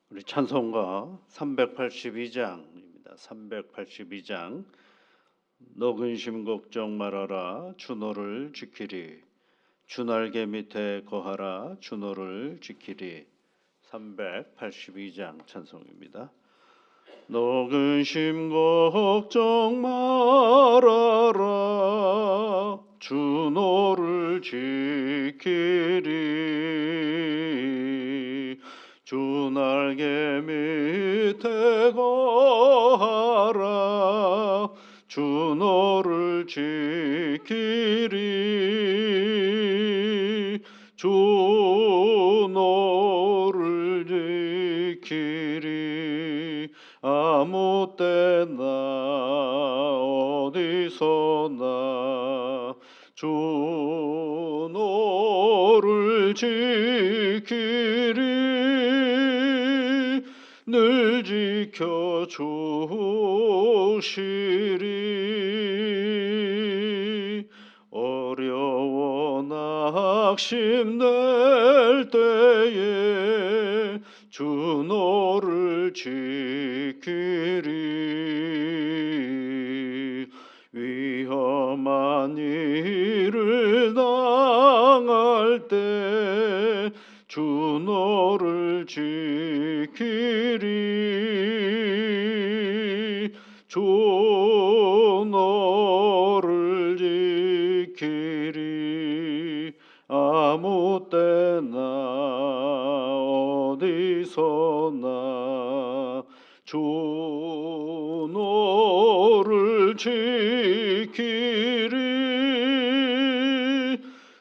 우리 찬송가 382장입니다. 382장. 너 근심 걱정 말아라 주 너를 지키리. 주 날개 밑에 거하라 주 너를 지키리. 382장 찬송입니다. 너 근심 걱정 말아라 주 너를 지키리. 주 날개 밑에 거하라 주 너를 지키리. 주 너를 지키리. 아무 때나 어디서나 주 너를 지키리. 늘 지켜주시리. 어려워 낙심될 때에 주 너를 지키리. 위험한 일을 당할 때 주 너를 지키리. 주 너를 지키리. 아무 때나 어디서나 주 너를 지키리.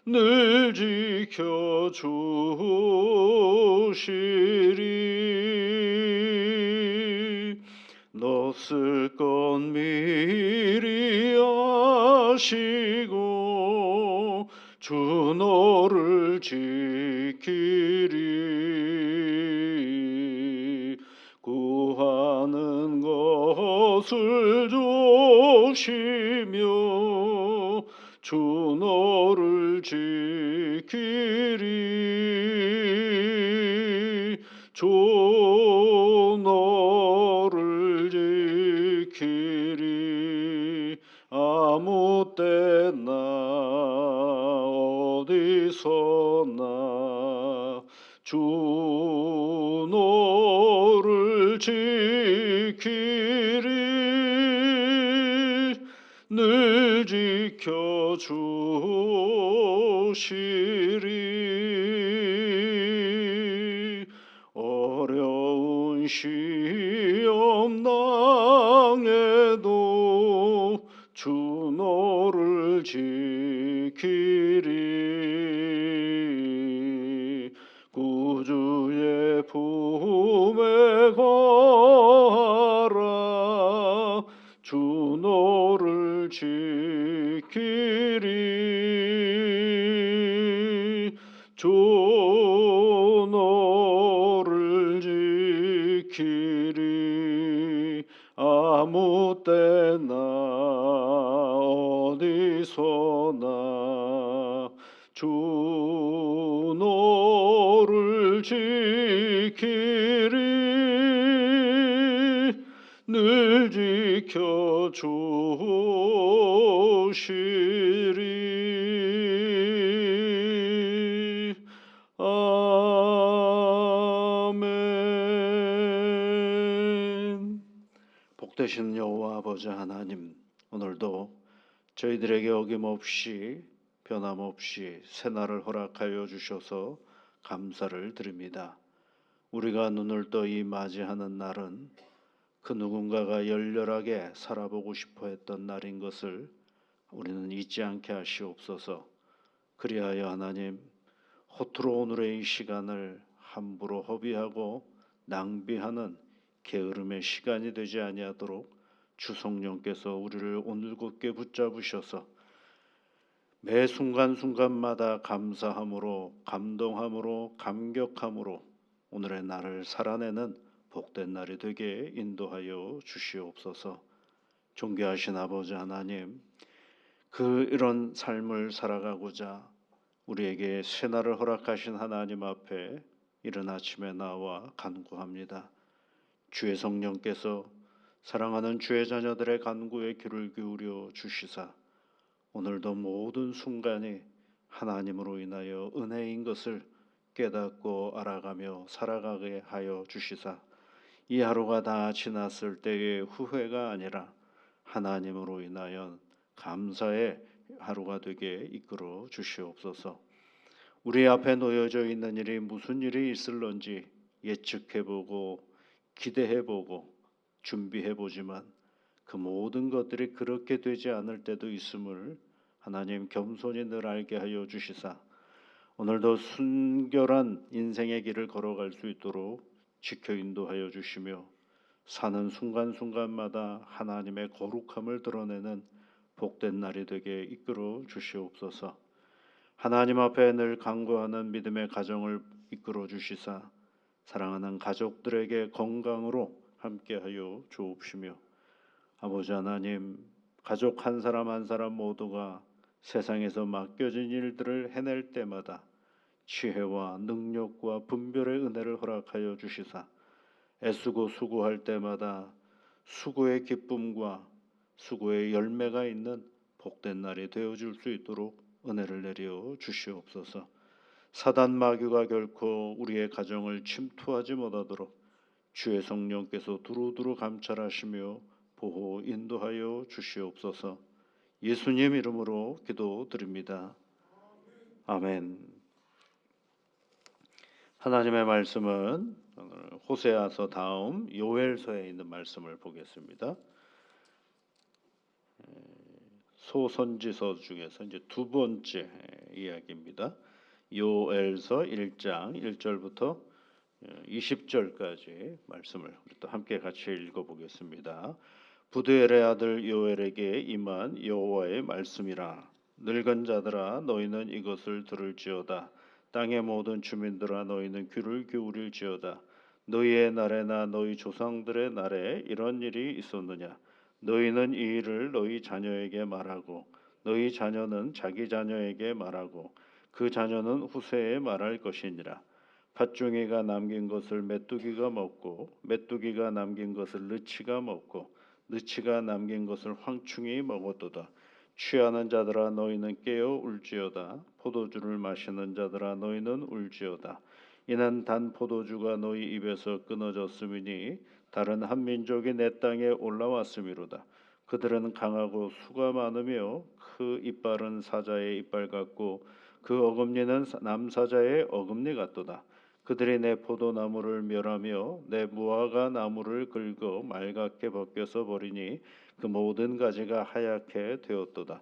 늘 지켜주시리. 너 쓸 건 미리 아시고 주 너를 지키리. 구하는 것을 조시며 주 너를 지키리. 주 너를 지키리. 아무 때나 어디서나 주 너를 지키리. 늘 지켜주시리. 어려운 시험 당해도 주 너를 지키리. 구주의 품에 거하라 주 너를 지키리. 주 너를 지키리. 아무 때나 어디서나 주 너를 지키리. 늘 지켜주시리. 아멘. 복되신 여호와 아버지 하나님, 오늘도 저희들에게 어김없이 변함없이 새날을 허락하여 주셔서 감사를 드립니다. 우리가 눈을 떠 이 맞이하는 날은 그 누군가가 열렬하게 살아보고 싶어 했던 날인 것을 우리는 잊지 않게 하시옵소서. 그리하여 하나님, 허투루 오늘의 이 시간을 함부로 허비하고 낭비하는 게으름의 시간이 되지 아니하도록 주 성령께서 우리를 온유롭게 붙잡으셔서 매 순간순간마다 감사함으로, 감동함으로, 감격함으로 오늘의 날을 살아내는 복된 날이 되게 인도하여 주시옵소서. 존귀하신 아버지 하나님, 이런 삶을 살아가고자 우리에게 새날을 허락하신 하나님 앞에 이른 아침에 나와 간구합니다. 주의 성령께서 사랑하는 주의 자녀들의 간구에 귀를 기울여 주시사 오늘도 모든 순간이 하나님으로 인하여 은혜인 것을 깨닫고 알아가며 살아가게 하여 주시사 이 하루가 다 지났을 때의 후회가 아니라 하나님으로 인하여 감사의 하루가 되게 이끌어 주시옵소서. 우리 앞에 놓여져 있는 일이 무슨 일이 있을런지 예측해보고 기대해보고 준비해보지만 그 모든 것들이 그렇게 되지 않을 때도 있음을 하나님 겸손히 늘 알게 하여 주시사 오늘도 순결한 인생의 길을 걸어갈 수 있도록 지켜 인도하여 주시며 사는 순간순간마다 하나님의 거룩함을 드러내는 복된 날이 되게 이끌어 주시옵소서. 하나님 앞에 늘 간구하는 믿음의 가정을 이끌어 주시사 사랑하는 가족들에게 건강으로 함께하여 주옵시며 아버지 하나님 가족 한 사람 한 사람 모두가 세상에서 맡겨진 일들을 해낼 때마다 지혜와 능력과 분별의 은혜를 허락하여 주시사 애쓰고 수고할 때마다 수고의 기쁨과 수고의 열매가 있는 복된 날이 되어줄 수 있도록 은혜를 내려 주시옵소서. 사단 마귀가 결코 우리의 가정을 침투하지 못하도록 주의 성령께서 두루두루 감찰하시며 보호 인도하여 주시옵소서. 예수님 이름으로 기도드립니다. 아멘. 하나님의 말씀은 오늘 호세아서 다음 요엘서에 있는 말씀을 보겠습니다. 소선지서 중에서 이제 두 번째 이야기입니다. 요엘서 1장 1절부터 20절까지 말씀을 우리 또 함께 같이 읽어보겠습니다. 부두엘의 아들 요엘에게 임한 여호와의 말씀이라. 늙은 자들아 너희는 이것을 들을지어다. 땅의 모든 주민들아 너희는 귀를 기울일지어다. 너희의 날에나 너희 조상들의 날에 이런 일이 있었느냐. 너희는 이 일을 너희 자녀에게 말하고 너희 자녀는 자기 자녀에게 말하고 그 자녀는 후세에 말할 것이니라. 팥종이가 남긴 것을 메뚜기가 먹고 메뚜기가 남긴 것을 느치가 먹고 느치가 남긴 것을 황충이 먹었도다. 취하는 자들아 너희는 깨어 울지어다. 포도주를 마시는 자들아 너희는 울지어다. 이는 단 포도주가 너희 입에서 끊어졌음이니 다른 한 민족이 내 땅에 올라왔음이로다. 그들은 강하고 수가 많으며 그 이빨은 사자의 이빨 같고 그 어금니는 남사자의 어금니 같도다. 그들이 내 포도나무를 멸하며 내 무화과 나무를 긁어 말갛게 벗겨서 버리니 그 모든 가지가 하얗게 되었도다.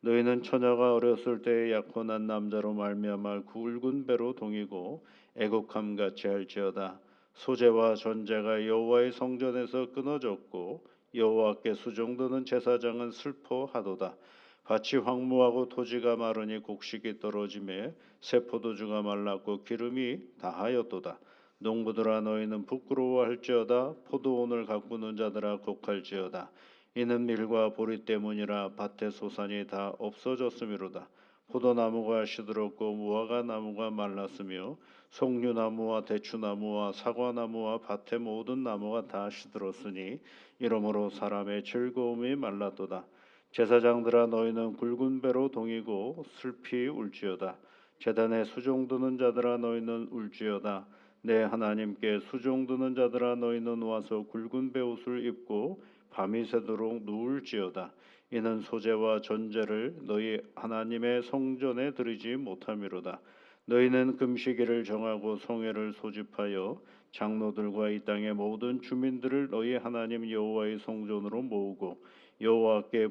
너희는 처녀가 어렸을 때에 약혼한 남자로 말미암아 굵은 배로 동이고 애국함 같이 할지어다. 소재와 전제가 여호와의 성전에서 끊어졌고 여호와께 수종드는 제사장은 슬퍼하도다. 밭이 황무하고 토지가 마르니 곡식이 떨어지매 새 포도주가 말랐고 기름이 다하였도다. 농부들아 너희는 부끄러워할지어다. 포도원을 가꾸는 자들아 곡할지어다. 이는 밀과 보리 때문이라 밭의 소산이 다 없어졌음이로다. 포도나무가 시들었고 무화과 나무가 말랐으며 송류나무와 대추나무와 사과나무와 밭의 모든 나무가 다 시들었으니 이러므로 사람의 즐거움이 말랐도다. 제사장들아 너희는 굵은 배로 동이고 슬피 울지어다. 제단에 수종드는 자들아 너희는 울지어다. 내 하나님께 수종드는 자들아 너희는 와서 굵은 배옷을 입고 밤이 새도록 누울지어다. 이는 소재와 전제를 너희 하나님의 성전에 드리지 못함이로다. 너희는 금시기를 정하고 성회를 소집하여 장로들과 이 땅의 모든 주민들을 너희 하나님 여호와의 성전으로 모으고 여호와께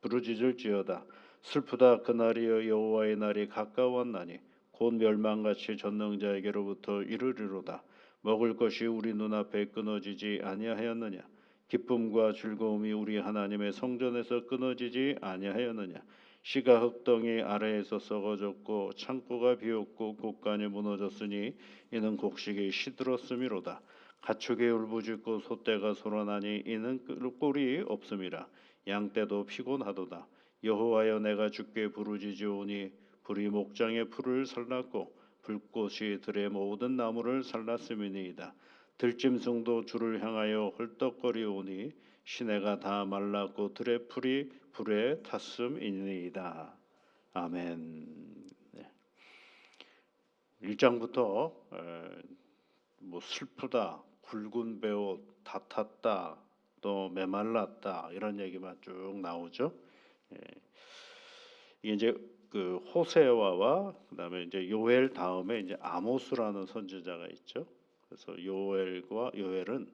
부르짖을지어다. 슬프다 그날이여 여호와의 날이 가까웠나니 곧 멸망같이 전능자에게로부터 이르리로다. 먹을 것이 우리 눈앞에 끊어지지 아니하였느냐. 기쁨과 즐거움이 우리 하나님의 성전에서 끊어지지 아니하였느냐. 씨가 흙덩이 아래에서 썩어졌고 창고가 비었고 곡간이 무너졌으니 이는 곡식이 시들었음이로다. 가축이 울부짖고 소떼가 소란하니 이는 꼴이 없음이라. 양떼도 피곤하도다. 여호와여 내가 주께 부르짖으오니 불이 목장의 풀을 살랐고 불꽃이 들의 모든 나무를 살랐음이니이다. 들짐승도 주를 향하여 헐떡거리오니 시내가 다 말랐고 들의 풀이 불에 탔음이니이다. 아멘. 네. 1장부터 뭐 슬프다, 굵은 배옷 다 탔다, 또 메말랐다 이런 얘기만 쭉 나오죠. 예. 이게 이제 그 호세아와 그다음에 이제 요엘 다음에 이제 아모스라는 선지자가 있죠. 그래서 요엘은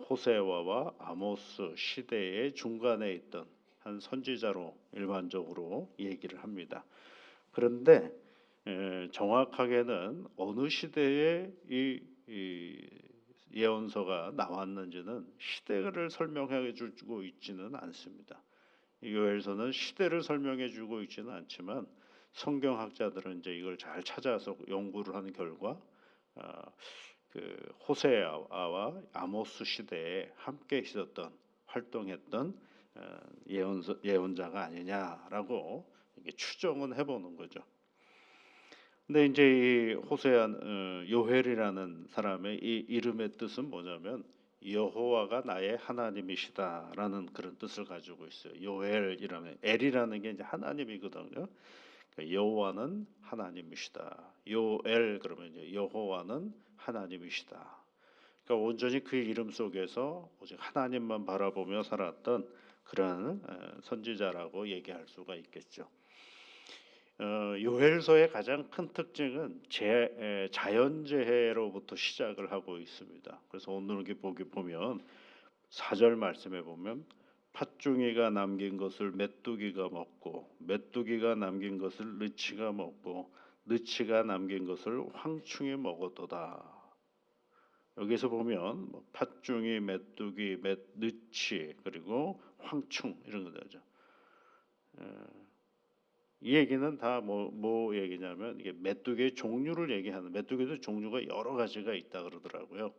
호세아와 아모스 시대의 중간에 있던 한 선지자로 일반적으로 얘기를 합니다. 그런데 정확하게는 어느 시대에 이 예언서가 나왔는지는 시대를 설명해 주고 있지는 않습니다. 요엘서는 시대를 설명해 주고 있지는 않지만 성경학자들은 이제 이걸 잘 찾아서 연구를 한 결과 그 호세아와 아모스 시대에 함께 있었던 활동했던 예언자가 아니냐라고 이게 추정은 해보는 거죠. 근데 이제 이 요헬이라는 사람의 이 이름의 뜻은 뭐냐면 여호와가 나의 하나님이시다라는 그런 뜻을 가지고 있어요. 요엘이라면 엘이라는 게 이제 하나님이거든요. 그러니까 여호와는 하나님이시다. 요엘 그러면 이제 여호와는 하나님이시다. 그러니까 온전히 그 이름 속에서 오직 하나님만 바라보며 살았던 그런 선지자라고 얘기할 수가 있겠죠. 요엘서의 가장 큰 특징은 자연재해로부터 시작을 하고 있습니다. 그래서 오늘 보기 보면 4절 말씀에 보면 팥중이가 남긴 것을 메뚜기가 먹고 메뚜기가 남긴 것을 느치가 먹고 느치가 남긴 것을 황충이 먹었도다. 여기서 보면 팥중이, 메뚜기, 느치 그리고 황충 이런 거죠. 이 얘기는 다 뭐 얘기냐면 이게 메뚜기의 종류를 얘기하는, 메뚜기도 종류가 여러 가지가 있다 그러더라고요.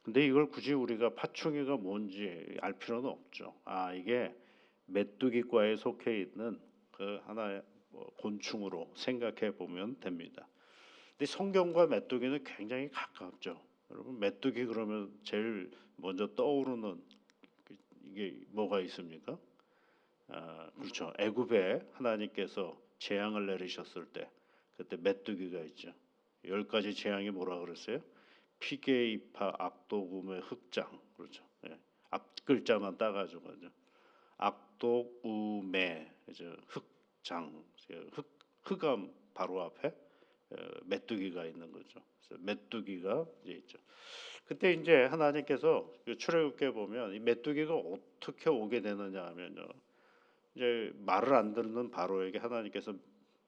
근데 이걸 굳이 우리가 파충류가 뭔지 알 필요는 없죠. 이게 메뚜기과에 속해 있는 그 하나의 곤충으로 생각해 보면 됩니다. 근데 성경과 메뚜기는 굉장히 가깝죠. 여러분 메뚜기 그러면 제일 먼저 떠오르는 이게 뭐가 있습니까? 그렇죠. 애굽에 하나님께서 재앙을 내리셨을 때 그때 메뚜기가 있죠. 10가지 재앙이 뭐라 그랬어요? 피게이파, 악독음의 흑장. 그렇죠. 예. 앞 글자만 따가지고 하죠. 악독음의 흑장, 흑암 바로 앞에 메뚜기가 있는 거죠. 그래서 메뚜기가 이제 있죠. 그때 이제 하나님께서 출애굽기에 보면 이 메뚜기가 어떻게 오게 되느냐 하면요. 이제 말을 안 듣는 바로에게 하나님께서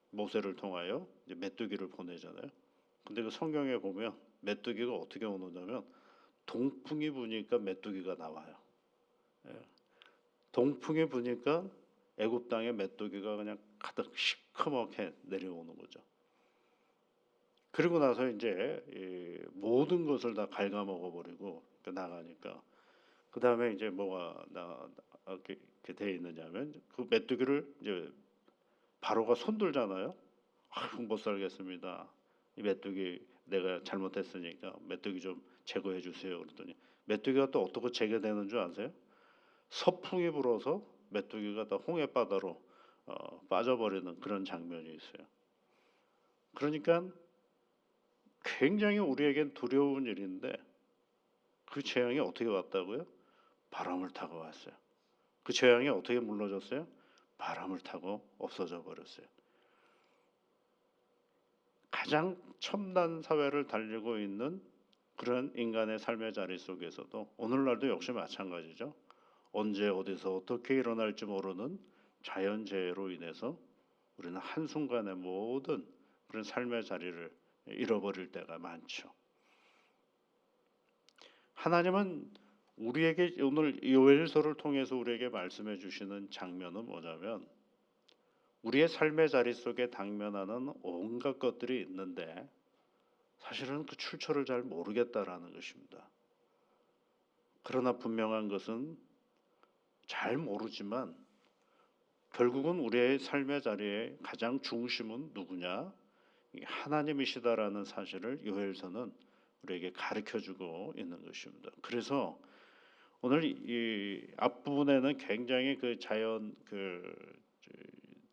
모세를 통하여 이제 메뚜기를 보내잖아요. 근데 그 성경에 보면 메뚜기가 어떻게 오느냐면 동풍이 부니까 메뚜기가 나와요. 예. 동풍이 부니까 애굽 땅에 메뚜기가 그냥 가득 시커멓게 내려오는 거죠. 그리고 나서 이제 모든 것을 다 갉아먹어 버리고 나가니까 그 다음에 이제 뭐가 이렇게 돼 있느냐면 그 메뚜기를 이제 바로가 손들잖아요. 못 살겠습니다. 이 메뚜기 내가 잘못했으니까 메뚜기 좀 제거해 주세요. 그랬더니 메뚜기가 또 어떻게 제거되는 줄 아세요? 서풍이 불어서 메뚜기가 다 홍해 바다로 빠져버리는 그런 장면이 있어요. 그러니까 굉장히 우리에겐 두려운 일인데 그 재앙이 어떻게 왔다고요? 바람을 타고 왔어요. 그 재앙이 어떻게 물러졌어요? 바람을 타고 없어져 버렸어요. 가장 첨단 사회를 달리고 있는 그런 인간의 삶의 자리 속에서도 오늘날도 역시 마찬가지죠. 언제 어디서 어떻게 일어날지 모르는 자연재해로 인해서 우리는 한순간에 모든 그런 삶의 자리를 잃어버릴 때가 많죠. 하나님은 우리에게 오늘 요엘서를 통해서 우리에게 말씀해 주시는 장면은 뭐냐면 우리의 삶의 자리 속에 당면하는 온갖 것들이 있는데 사실은 그 출처를 잘 모르겠다라는 것입니다. 그러나 분명한 것은 잘 모르지만 결국은 우리의 삶의 자리의 가장 중심은 누구냐? 하나님이시다라는 사실을 요엘서는 우리에게 가르쳐주고 있는 것입니다. 그래서 오늘 이 앞부분에는 굉장히 그 자연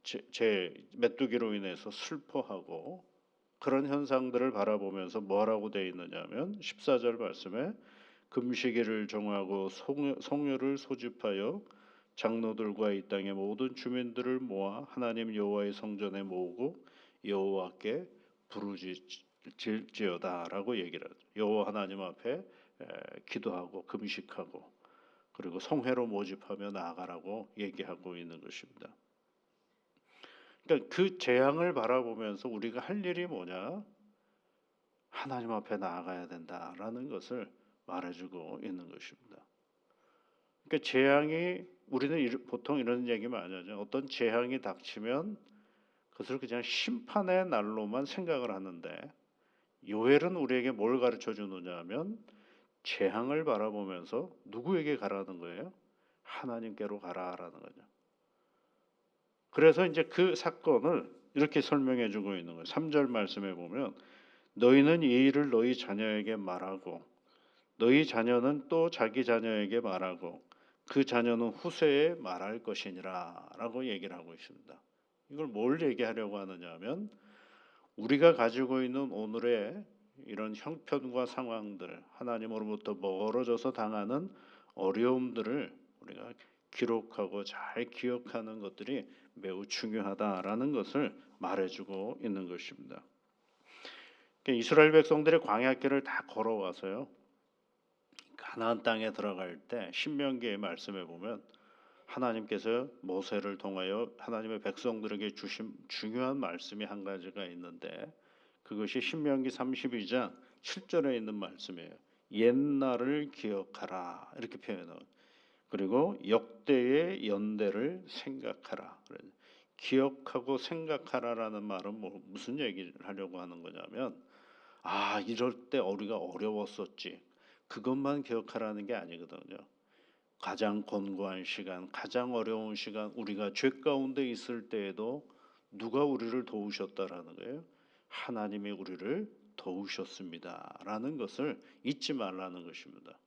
제 메뚜기로 인해서 슬퍼하고 그런 현상들을 바라보면서 뭐라고 되어 있느냐면 14절 말씀에 금시기를 정하고 성료를 소집하여 장로들과 이 땅의 모든 주민들을 모아 하나님 여호와의 성전에 모으고 여호와께 부르짖지어다라고 얘기를 하죠. 여호와 하나님 앞에 기도하고 금식하고 그리고 성회로 모집하며 나아가라고 얘기하고 있는 것입니다. 그러니까 그 재앙을 바라보면서 우리가 할 일이 뭐냐? 하나님 앞에 나아가야 된다라는 것을 말해주고 있는 것입니다. 그러니까 재앙이 우리는 보통 이런 얘기 많이 하죠. 어떤 재앙이 닥치면 그것을 그냥 심판의 날로만 생각을 하는데 요엘은 우리에게 뭘 가르쳐 주느냐 하면 재앙을 바라보면서 누구에게 가라는 거예요? 하나님께로 가라라는 거죠. 그래서 이제 그 사건을 이렇게 설명해 주고 있는 거예요. 3절 말씀에 보면 너희는 이 일을 너희 자녀에게 말하고 너희 자녀는 또 자기 자녀에게 말하고 그 자녀는 후세에 말할 것이니라 라고 얘기를 하고 있습니다. 이걸 뭘 얘기하려고 하느냐 하면 우리가 가지고 있는 오늘의 이런 형편과 상황들, 하나님으로부터 멀어져서 당하는 어려움들을 우리가 기록하고 잘 기억하는 것들이 매우 중요하다라는 것을 말해주고 있는 것입니다. 이스라엘 백성들의 광야길을 다 걸어와서요. 가나안 땅에 들어갈 때 신명기의 말씀에 보면 하나님께서 모세를 통하여 하나님의 백성들에게 주신 중요한 말씀이 한 가지가 있는데 그것이 신명기 32장 7절에 있는 말씀이에요. 옛날을 기억하라 이렇게 표현해요. 그리고 역대의 연대를 생각하라. 기억하고 생각하라라는 말은 무슨 얘기를 하려고 하는 거냐면 이럴 때 우리가 어려웠었지. 그것만 기억하라는 게 아니거든요. 가장 곤고한 시간, 가장 어려운 시간, 우리가 죄 가운데 있을 때에도 누가 우리를 도우셨다라는 거예요. 하나님이 우리를 도우셨습니다라는 것을 잊지 말라는 것입니다.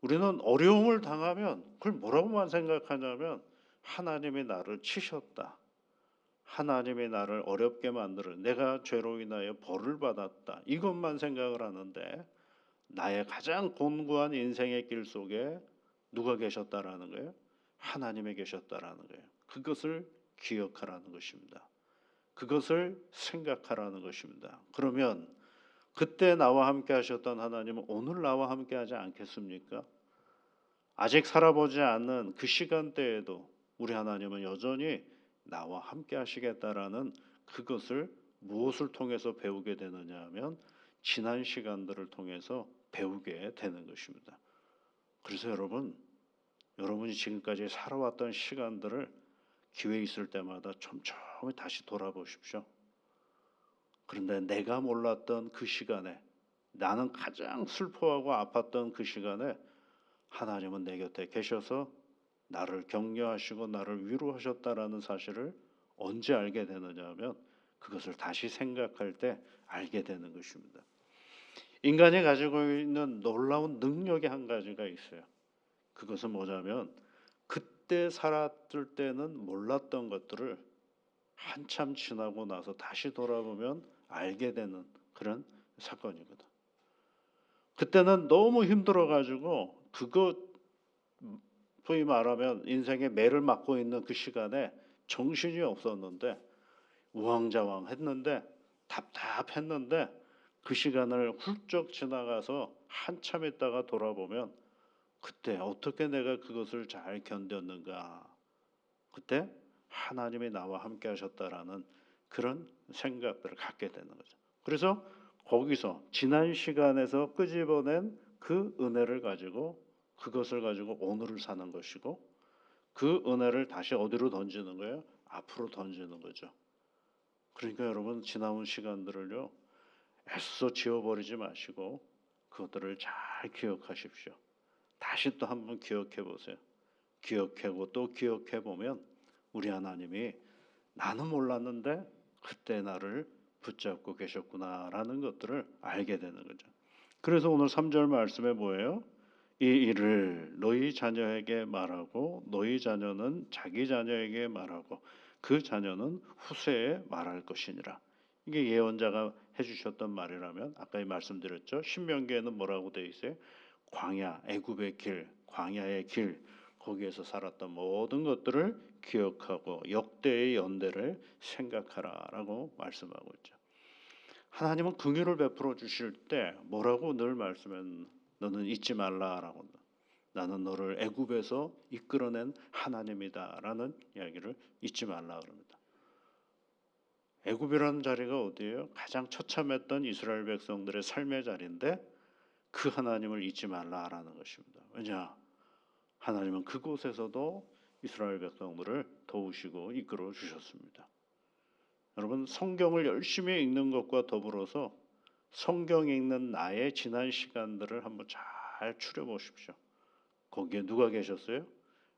우리는 어려움을 당하면 그걸 뭐라고만 생각하냐면 하나님이 나를 치셨다. 하나님이 나를 어렵게 만들어 내가 죄로 인하여 벌을 받았다. 이것만 생각을 하는데 나의 가장 곤고한 인생의 길 속에 누가 계셨다라는 거예요? 하나님이 계셨다라는 거예요. 그것을 기억하라는 것입니다. 그것을 생각하라는 것입니다. 그러면 그때 나와 함께 하셨던 하나님은 오늘 나와 함께 하지 않겠습니까? 아직 살아보지 않는 그 시간대에도 우리 하나님은 여전히 나와 함께 하시겠다라는 그것을 무엇을 통해서 배우게 되느냐 하면 지난 시간들을 통해서 배우게 되는 것입니다. 그래서 여러분이 지금까지 살아왔던 시간들을 기회 있을 때마다 촘촘히 다시 돌아보십시오. 그런데 내가 몰랐던 그 시간에 나는 가장 슬퍼하고 아팠던 그 시간에 하나님은 내 곁에 계셔서 나를 격려하시고 나를 위로하셨다라는 사실을 언제 알게 되느냐 하면 그것을 다시 생각할 때 알게 되는 것입니다. 인간이 가지고 있는 놀라운 능력이 한 가지가 있어요. 그것은 뭐냐면 그때 살았을 때는 몰랐던 것들을 한참 지나고 나서 다시 돌아보면 알게 되는 그런 사건이거든. 그때는 너무 힘들어가지고 그거 소위 말하면 인생의 매를 맞고 있는 그 시간에 정신이 없었는데 우왕좌왕했는데 답답했는데 그 시간을 훌쩍 지나가서 한참 있다가 돌아보면 그때 어떻게 내가 그것을 잘 견뎠는가. 그때 하나님이 나와 함께 하셨다라는 그런 생각들을 갖게 되는 거죠. 그래서 거기서 지난 시간에서 끄집어낸 그 은혜를 가지고 그것을 가지고 오늘을 사는 것이고 그 은혜를 다시 어디로 던지는 거예요? 앞으로 던지는 거죠. 그러니까 여러분 지나온 시간들을요 애써 지워버리지 마시고 그것들을 잘 기억하십시오. 다시 또 한번 기억해 보세요. 기억하고 또 기억해 보면 우리 하나님이 나는 몰랐는데 그때 나를 붙잡고 계셨구나라는 것들을 알게 되는 거죠. 그래서 오늘 3절 말씀에 뭐예요? 이 일을 너희 자녀에게 말하고 너희 자녀는 자기 자녀에게 말하고 그 자녀는 후세에 말할 것이니라. 이게 예언자가 해주셨던 말이라면 아까 말씀드렸죠. 신명기에는 뭐라고 되어 있어요? 광야, 애굽의 길, 광야의 길, 거기에서 살았던 모든 것들을 기억하고 역대의 연대를 생각하라라고 말씀하고 있죠. 하나님은 긍휼을 베풀어 주실 때 뭐라고 늘 말씀은 너는 잊지 말라라고, 나는 너를 애굽에서 이끌어낸 하나님이다라는 이야기를 잊지 말라 그럽니다. 애굽이라는 자리가 어디예요? 가장 처참했던 이스라엘 백성들의 삶의 자리인데 그 하나님을 잊지 말라라는 것입니다. 왜냐? 하나님은 그곳에서도 이스라엘 백성들을 도우시고 이끌어 주셨습니다. 여러분, 성경을 열심히 읽는 것과 더불어서 성경 읽는 나의 지난 시간들을 한번 잘 추려 보십시오. 거기에 누가 계셨어요?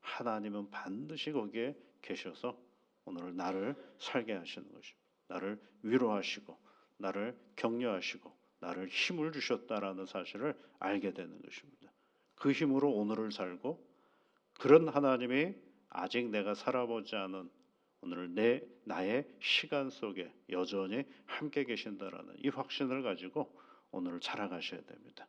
하나님은 반드시 거기에 계셔서 오늘 나를 살게 하시는 것입니다. 나를 위로하시고 나를 격려하시고 나를 힘을 주셨다라는 사실을 알게 되는 것입니다. 그 힘으로 오늘을 살고, 그런 하나님이 아직 내가 살아보지 않은 오늘 나의 시간 속에 여전히 함께 계신다라는 이 확신을 가지고 오늘을 살아가셔야 됩니다.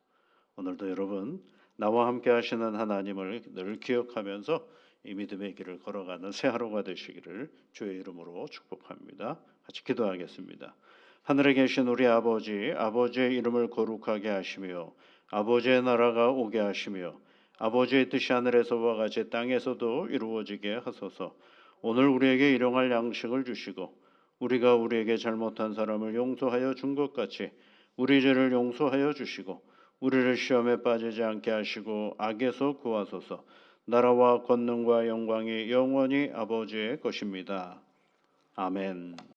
오늘도 여러분, 나와 함께 하시는 하나님을 늘 기억하면서 이 믿음의 길을 걸어가는 새 하루가 되시기를 주의 이름으로 축복합니다. 같이 기도하겠습니다. 하늘에 계신 우리 아버지, 아버지의 이름을 거룩하게 하시며 아버지의 나라가 오게 하시며 아버지의 뜻이 하늘에서와 같이 땅에서도 이루어지게 하소서. 오늘 우리에게 일용할 양식을 주시고 우리가 우리에게 잘못한 사람을 용서하여 준 것 같이 우리 죄를 용서하여 주시고 우리를 시험에 빠지지 않게 하시고 악에서 구하소서. 나라와 권능과 영광이 영원히 아버지의 것입니다. 아멘.